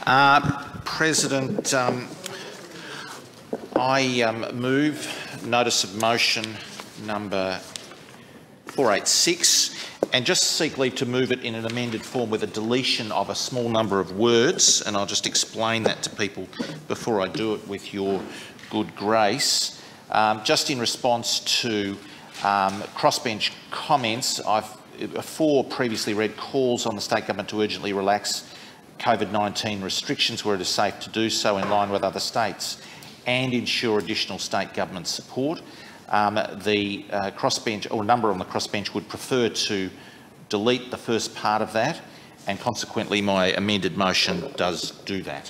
President, I move notice of motion number 486 and just seek leave to move it in an amended form with a deletion of a small number of words, and I'll just explain that to people before I do it with your good grace. Just in response to crossbench comments, four previously read calls on the state government to urgently relax COVID-19 restrictions where it is safe to do so in line with other states and ensure additional state government support. The crossbench, or a number on the crossbench, would prefer to delete the first part of that, and consequently my amended motion does do that.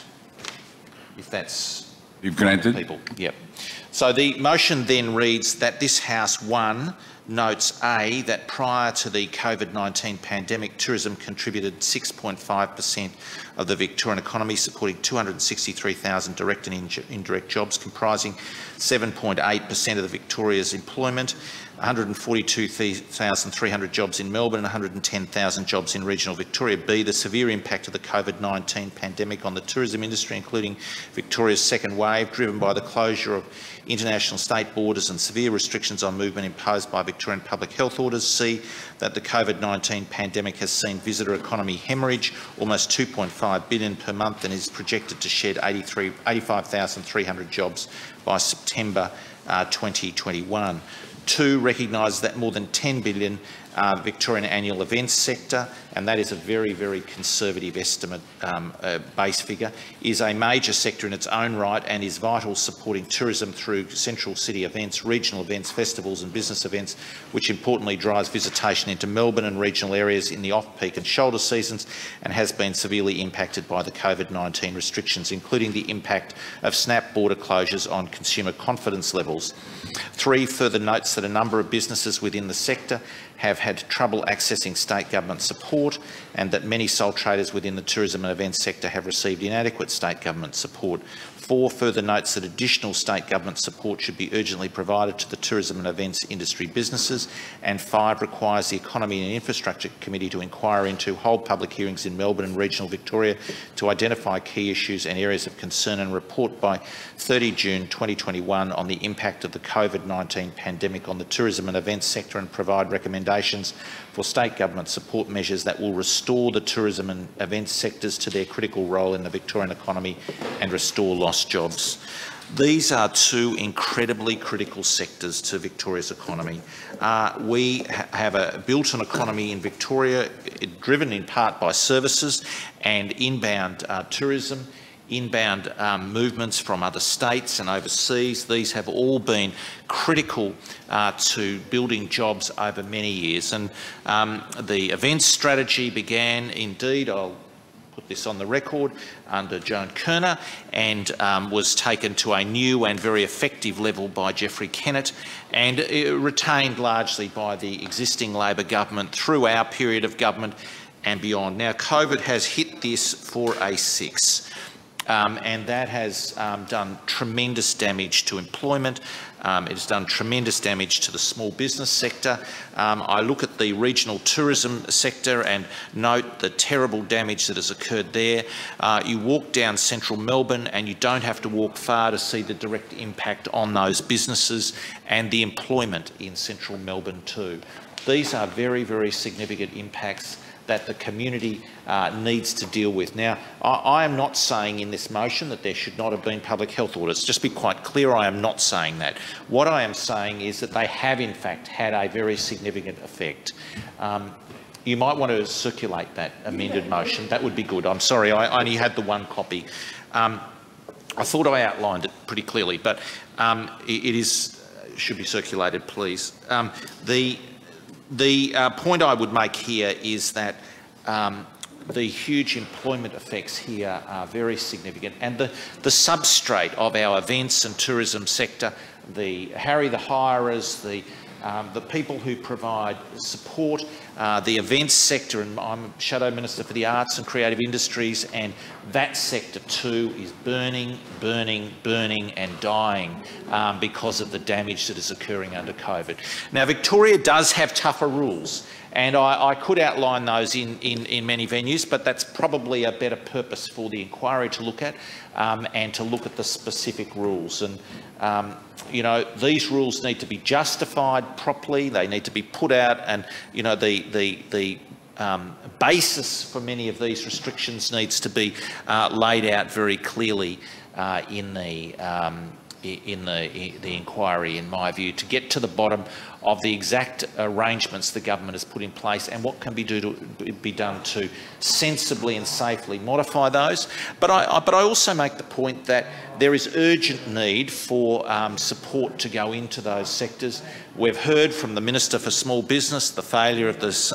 If that's you've granted. People, yep. So the motion then reads that this House, one, notes A, that prior to the COVID-19 pandemic, tourism contributed 6.5% of the Victorian economy, supporting 263,000 direct and indirect jobs, comprising 7.8% of the Victoria's employment, 142,300 jobs in Melbourne and 110,000 jobs in regional Victoria. B, the severe impact of the COVID-19 pandemic on the tourism industry, including Victoria's second wave, driven by the closure of international state borders and severe restrictions on movement imposed by Victorian public health orders. C, that the COVID-19 pandemic has seen visitor economy hemorrhage almost $2.5 billion per month and is projected to shed 85,300 jobs by September 2021. 2, recognises that more than $10 billion Victorian annual events sector, and that is a very, very conservative estimate base figure, is a major sector in its own right and is vital, supporting tourism through central city events, regional events, festivals and business events, which importantly drives visitation into Melbourne and regional areas in the off-peak and shoulder seasons, and has been severely impacted by the COVID-19 restrictions, including the impact of snap border closures on consumer confidence levels. 3, further notes that a number of businesses within the sector have had trouble accessing state government support, and that many sole traders within the tourism and events sector have received inadequate state government support. 4, further notes that additional state government support should be urgently provided to the tourism and events industry businesses. And 5, requires the Economy and Infrastructure Committee to inquire into, hold public hearings in Melbourne and regional Victoria to identify key issues and areas of concern and report by 30 June 2021 on the impact of the COVID-19 pandemic on the tourism and events sector, and provide recommendations for state government support measures that will restore the tourism and events sectors to their critical role in the Victorian economy and restore lost jobs. These are two incredibly critical sectors to Victoria's economy. We have built an economy in Victoria driven in part by services and inbound tourism, inbound movements from other states and overseas. These have all been critical to building jobs over many years. And the events strategy began, indeed, I'll put this on the record, under Joan Kerner, and was taken to a new and very effective level by Geoffrey Kennett, and retained largely by the existing Labor government through our period of government and beyond. Now, COVID has hit this for a 6. And that has done tremendous damage to employment. It has done tremendous damage to the small business sector. I look at the regional tourism sector and note the terrible damage that has occurred there. You walk down central Melbourne and you don't have to walk far to see the direct impact on those businesses and the employment in central Melbourne too. These are very, very significant impacts that the community needs to deal with. Now, I am not saying in this motion that there should not have been public health orders. Just be quite clear, I am not saying that. What I am saying is that they have in fact had a very significant effect. You might want to circulate that amended motion. That would be good. I'm sorry, I only had the one copy. I thought I outlined it pretty clearly, but it should be circulated, please. The point I would make here is that the huge employment effects here are very significant, and the substrate of our events and tourism sector, the hirers, the people who provide support the events sector, and I'm Shadow Minister for the Arts and Creative Industries, and that sector too is burning and dying because of the damage that is occurring under COVID. Now, Victoria does have tougher rules, and I could outline those in many venues, but that's probably a better purpose for the inquiry to look at, and to look at the specific rules. And you know, these rules need to be justified properly. They need to be put out, and you know, the basis for many of these restrictions needs to be laid out very clearly in the inquiry, in my view, to get to the bottom of the exact arrangements the government has put in place and what can be done to sensibly and safely modify those. But I also make the point that there is urgent need for support to go into those sectors. We've heard from the Minister for Small Business the failure of this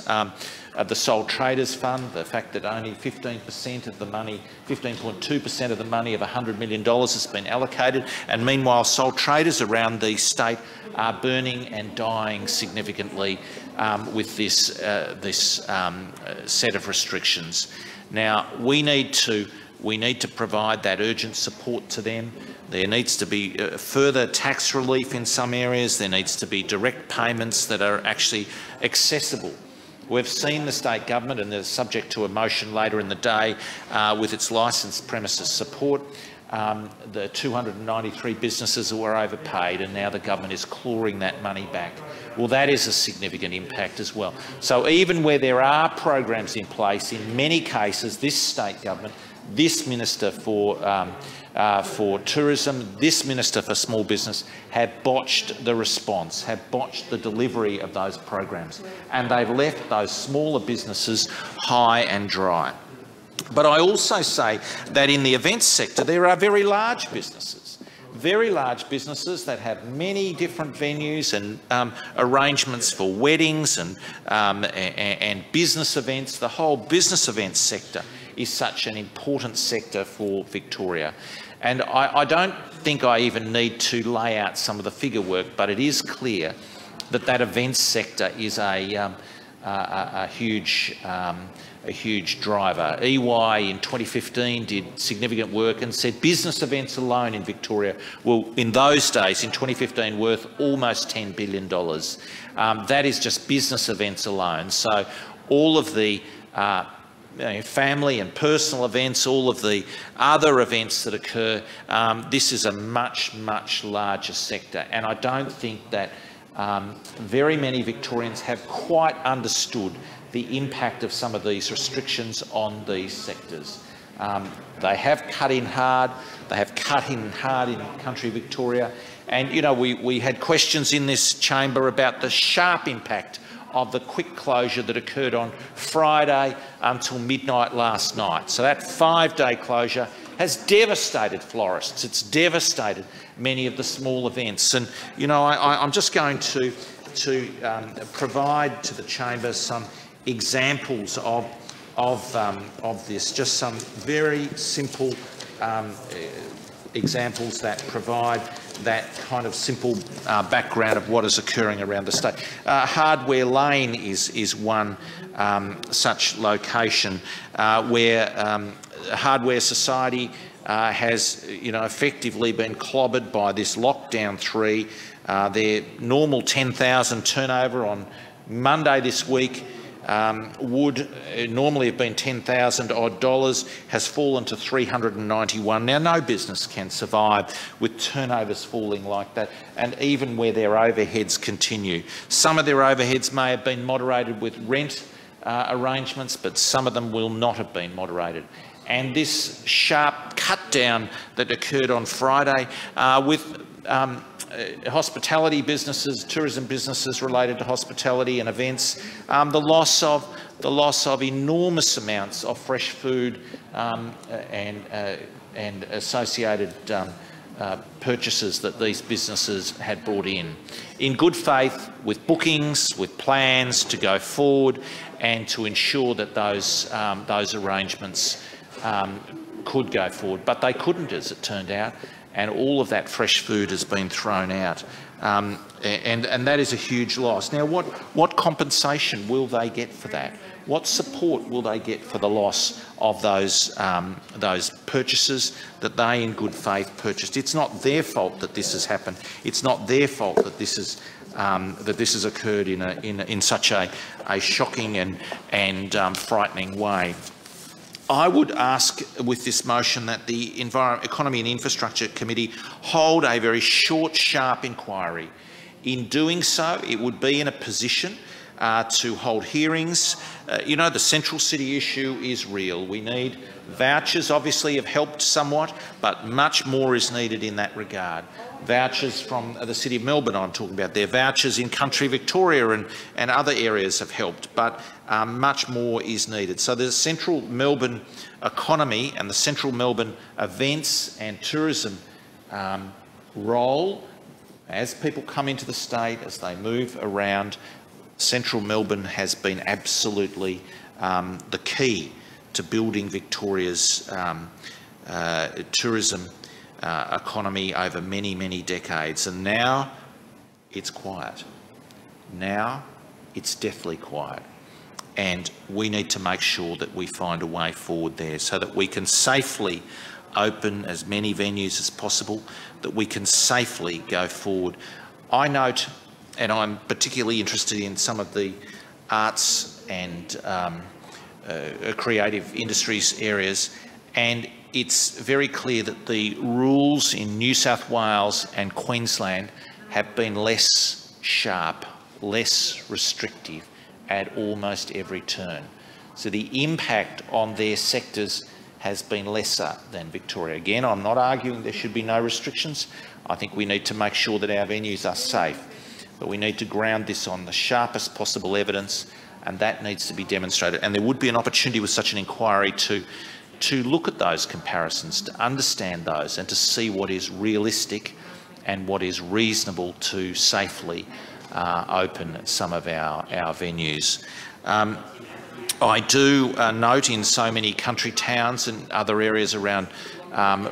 of the Sole Traders Fund, the fact that only 15% of the money, 15.2% of the money of $100 million has been allocated, and meanwhile sole traders around the state are burning and dying significantly with this set of restrictions. Now, we need to provide that urgent support to them. There needs to be further tax relief in some areas. There needs to be direct payments that are actually accessible. We've seen the state government, and they're subject to a motion later in the day, with its licensed premises support, the 293 businesses that were overpaid, and now the government is clawing that money back. Well, that is a significant impact as well. So even where there are programs in place, in many cases, this state government, this Minister for Tourism, this Minister for Small Business have botched the response, have botched the delivery of those programs, and they've left those smaller businesses high and dry. But I also say that in the events sector there are very large businesses that have many different venues and arrangements for weddings and business events. The whole business events sector is such an important sector for Victoria. And I don't think I even need to lay out some of the figure work, but it is clear that that events sector is a huge driver. EY in 2015 did significant work and said business events alone in Victoria were, in those days, in 2015, worth almost $10 billion. That is just business events alone. So all of the family and personal events, all of the other events that occur, this is a much, much larger sector. And I don't think that very many Victorians have quite understood the impact of some of these restrictions on these sectors. They have cut in hard. They have cut in hard in country Victoria. And, you know, we had questions in this chamber about the sharp impact of the quick closure that occurred on Friday until midnight last night. So that 5-day closure has devastated florists. It's devastated many of the small events. And, you know, I'm just going to provide to the chamber some examples of this, just some very simple examples that provide that kind of simple background of what is occurring around the state. Hardware Lane is one such location where Hardware Society has, you know, effectively been clobbered by this lockdown 3. Their normal 10,000 turnover on Monday this week would normally have been $10,000 odd, has fallen to $391. Now, no business can survive with turnovers falling like that, and even where their overheads continue. Some of their overheads may have been moderated with rent arrangements, but some of them will not have been moderated. And this sharp cut down that occurred on Friday with hospitality businesses, tourism businesses related to hospitality and events, the loss of enormous amounts of fresh food and associated purchases that these businesses had brought in good faith, with bookings, with plans to go forward and to ensure that those arrangements could go forward, but they couldn't, as it turned out. and all of that fresh food has been thrown out. And that is a huge loss. Now, what compensation will they get for that? What support will they get for the loss of those purchases that they, in good faith, purchased? It's not their fault that this has happened. It's not their fault that this has occurred in such a shocking and frightening way. I would ask with this motion that the Economy and Infrastructure Committee hold a very short, sharp inquiry. In doing so, it would be in a position to hold hearings. You know, the central city issue is real. We need vouchers, obviously, have helped somewhat, but much more is needed in that regard. Vouchers from the City of Melbourne, I'm talking about. Their vouchers in country Victoria and other areas have helped, but much more is needed. So the central Melbourne economy and the central Melbourne events and tourism role, as people come into the state, as they move around, central Melbourne has been absolutely the key to building Victoria's tourism economy over many, many decades. And now it's quiet. Now it's deathly quiet. And we need to make sure that we find a way forward there so that we can safely open as many venues as possible, that we can safely go forward. I note, and I'm particularly interested in some of the arts and creative industries areas, and it's very clear that the rules in New South Wales and Queensland have been less sharp, less restrictive at almost every turn. So the impact on their sectors has been lesser than Victoria. Again, I'm not arguing there should be no restrictions. I think we need to make sure that our venues are safe, but we need to ground this on the sharpest possible evidence, and that needs to be demonstrated. And there would be an opportunity with such an inquiry to look at those comparisons, to understand those, and to see what is realistic and what is reasonable to safely open some of our venues. I do note in so many country towns and other areas around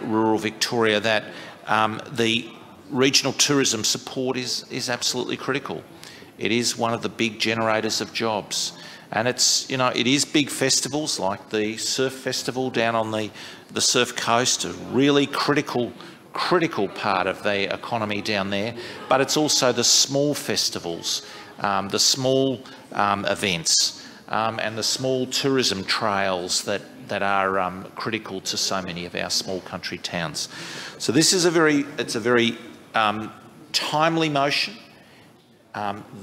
rural Victoria that the regional tourism support is absolutely critical. It is one of the big generators of jobs. And it's, you know, it is big festivals like the Surf Festival down on the Surf Coast, a really critical part of the economy down there. But it's also the small festivals, the small events, and the small tourism trails that are critical to so many of our small country towns. So this is a very timely motion.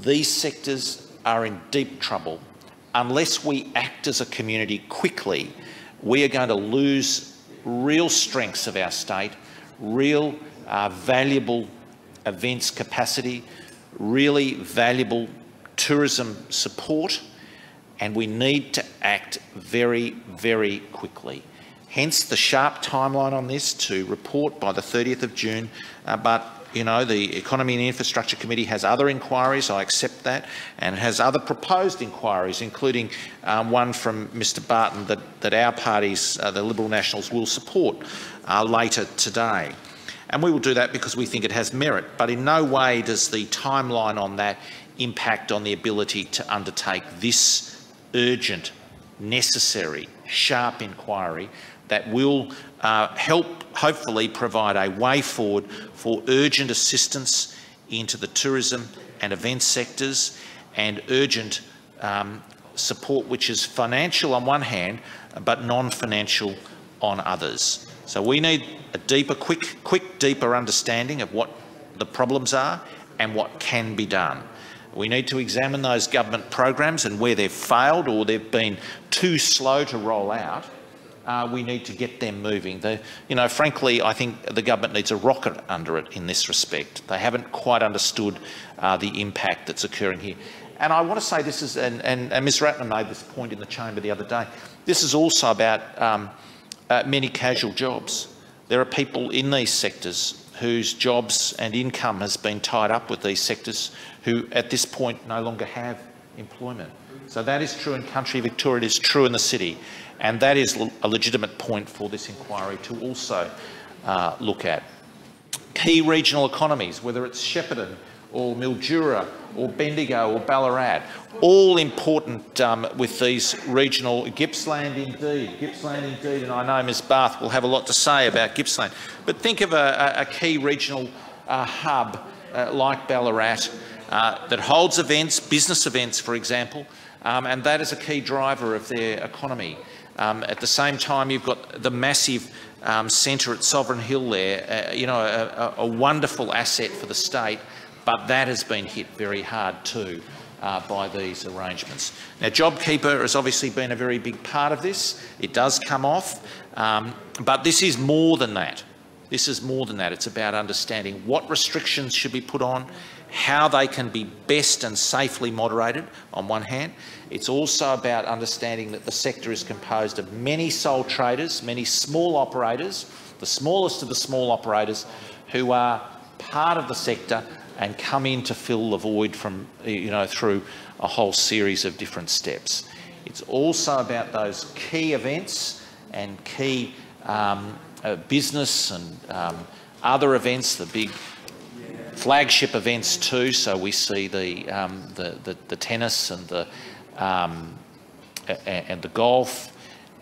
These sectors are in deep trouble. Unless we act as a community quickly, we are going to lose real strengths of our state, real valuable events capacity, really valuable tourism support, and we need to act very, very quickly. Hence the sharp timeline on this to report by the 30th of June, but you know, the Economy and Infrastructure Committee has other inquiries, I accept that, and it has other proposed inquiries, including one from Mr Barton that our parties, the Liberal Nationals, will support later today. And we will do that because we think it has merit, but in no way does the timeline on that impact on the ability to undertake this urgent, necessary, sharp inquiry that will help, hopefully, provide a way forward for urgent assistance into the tourism and event sectors and urgent support which is financial on one hand but non-financial on others. So we need a deeper, quick, deeper understanding of what the problems are and what can be done. We need to examine those government programs, and where they've failed or they've been too slow to roll out, we need to get them moving. You know, frankly, I think the government needs a rocket under it in this respect. They haven't quite understood the impact that's occurring here. And I want to say this is, and Ms Ratner made this point in the chamber the other day, this is also about many casual jobs. There are people in these sectors whose jobs and income has been tied up with these sectors who at this point no longer have employment. So that is true in country Victoria, it is true in the city, and that is a legitimate point for this inquiry to also look at. Key regional economies, whether it's Shepparton or Mildura or Bendigo or Ballarat, all important with these regional, Gippsland indeed, and I know Ms Barth will have a lot to say about Gippsland, but think of a key regional hub like Ballarat that holds events, business events for example, and that is a key driver of their economy. At the same time, you've got the massive centre at Sovereign Hill there, you know, a wonderful asset for the state, but that has been hit very hard too by these arrangements. Now, JobKeeper has obviously been a very big part of this. It does come off, but this is more than that. This is more than that. It's about understanding what restrictions should be put on, how they can be best and safely moderated on one hand. It's also about understanding that the sector is composed of many sole traders, many small operators, the smallest of the small operators, who are part of the sector and come in to fill the void from, you know, through a whole series of different steps. It's also about those key events and key business and other events, the big flagship events too. So we see the tennis and the golf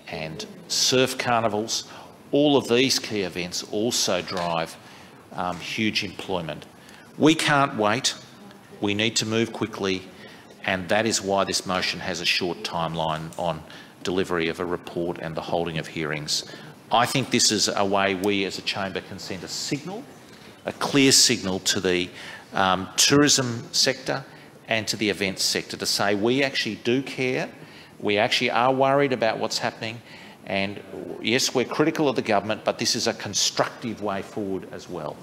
and surf carnivals. All of these key events also drive huge employment. We can't wait. We need to move quickly, and that is why this motion has a short timeline on delivery of a report and the holding of hearings. I think this is a way we as a chamber can send a signal, a clear signal to the tourism sector and to the events sector to say we actually do care, we actually are worried about what's happening, and yes, we're critical of the government, but this is a constructive way forward as well.